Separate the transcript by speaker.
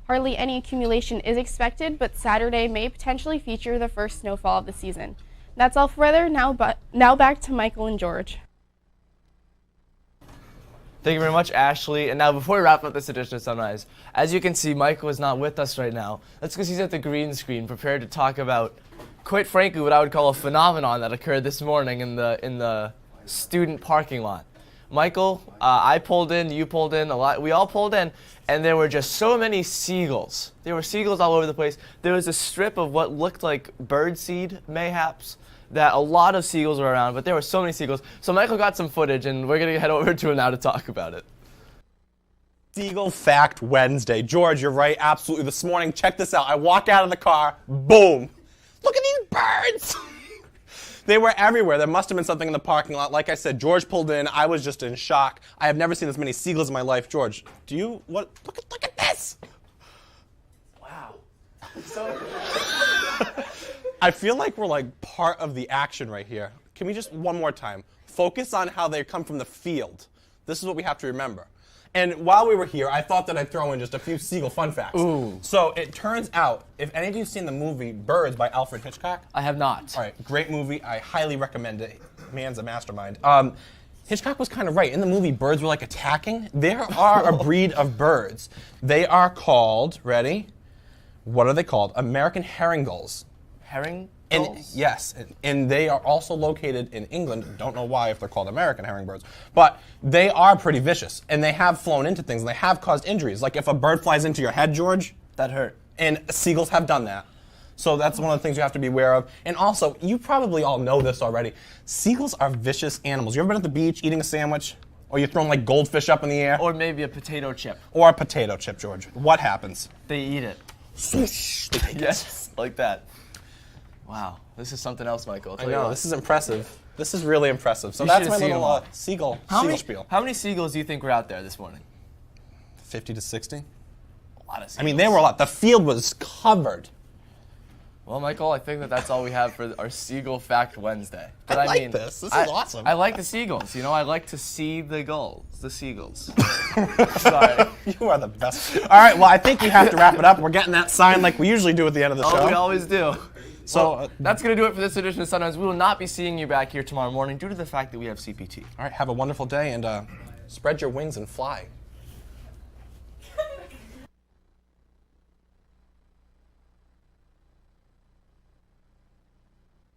Speaker 1: Hardly any accumulation is expected, but Saturday may potentially feature the first snowfall of the season. That's all for weather. Now back to Michael and George.
Speaker 2: Thank you very much, Ashley. And now, before we wrap up this edition of Sunrise, as you can see, Michael is not with us right now. That's because he's at the green screen, prepared to talk about, quite frankly, what I would call a phenomenon that occurred this morning in the student parking lot. Michael, I pulled in, you pulled in, we all pulled in, and there were just so many seagulls. There were seagulls all over the place. There was a strip of what looked like birdseed, mayhaps, that a lot of seagulls were around, but there were so many seagulls. So Michael got some footage, and we're going to head over to him now to talk about it.
Speaker 3: Seagull Fact Wednesday. George, you're right, absolutely. This morning, check this out. I walk out of the car, boom. Look at these birds. They were everywhere. There must have been something in the parking lot. Like I said, George pulled in. I was just in shock. I have never seen this many seagulls in my life. George, what? Look at this.
Speaker 2: Wow. So
Speaker 3: I feel like we're like part of the action right here. Can we just, one more time, focus on how they come from the field. This is what we have to remember. And while we were here, I thought that I'd throw in just a few seagull fun facts.
Speaker 2: Ooh.
Speaker 3: So it turns out, if any of you have seen the movie Birds by Alfred Hitchcock.
Speaker 2: I have not.
Speaker 3: All right, great movie. I highly recommend it. Man's a mastermind. Hitchcock was kind of right. In the movie, birds were like attacking. There are a breed of birds. They are called, ready? What are they called? American herring gulls.
Speaker 2: Herring?
Speaker 3: Yes, and they are also located in England. Don't know why if they're called American herringbirds, but they are pretty vicious, and they have flown into things, and they have caused injuries. Like if a bird flies into your head, George.
Speaker 2: That hurt.
Speaker 3: And seagulls have done that. So that's one of the things you have to be aware of. And also, you probably all know this already, seagulls are vicious animals. You ever been at the beach eating a sandwich? Or you're throwing like goldfish up in the air?
Speaker 2: Or maybe a potato chip.
Speaker 3: Or a potato chip, George. What happens?
Speaker 2: They eat it.
Speaker 3: Swoosh, they take it.
Speaker 2: Yes, like that. Wow, this is something else, Michael.
Speaker 3: I know, this is impressive. This is really impressive. So
Speaker 2: You
Speaker 3: that's
Speaker 2: should
Speaker 3: my
Speaker 2: have seen
Speaker 3: little
Speaker 2: them all.
Speaker 3: seagull spiel.
Speaker 2: How many seagulls do you think were out there this morning?
Speaker 3: 50 to 60?
Speaker 2: A lot of seagulls.
Speaker 3: I mean, there were a lot. The field was covered.
Speaker 2: Well, Michael, I think that's all we have for our Seagull Fact Wednesday. But
Speaker 3: I like this. This is awesome.
Speaker 2: I like the seagulls. You know, I like to see the seagulls. Sorry.
Speaker 3: You are the best. All right, well, I think we have to wrap it up. We're getting that sign like we usually do at the end of the show.
Speaker 2: Oh, we always do.
Speaker 3: So
Speaker 2: well, that's going to do it for this edition of Sunrise. We will not be seeing you back here tomorrow morning due to the fact that we have CPT.
Speaker 3: All right, have a wonderful day, and spread your wings and fly.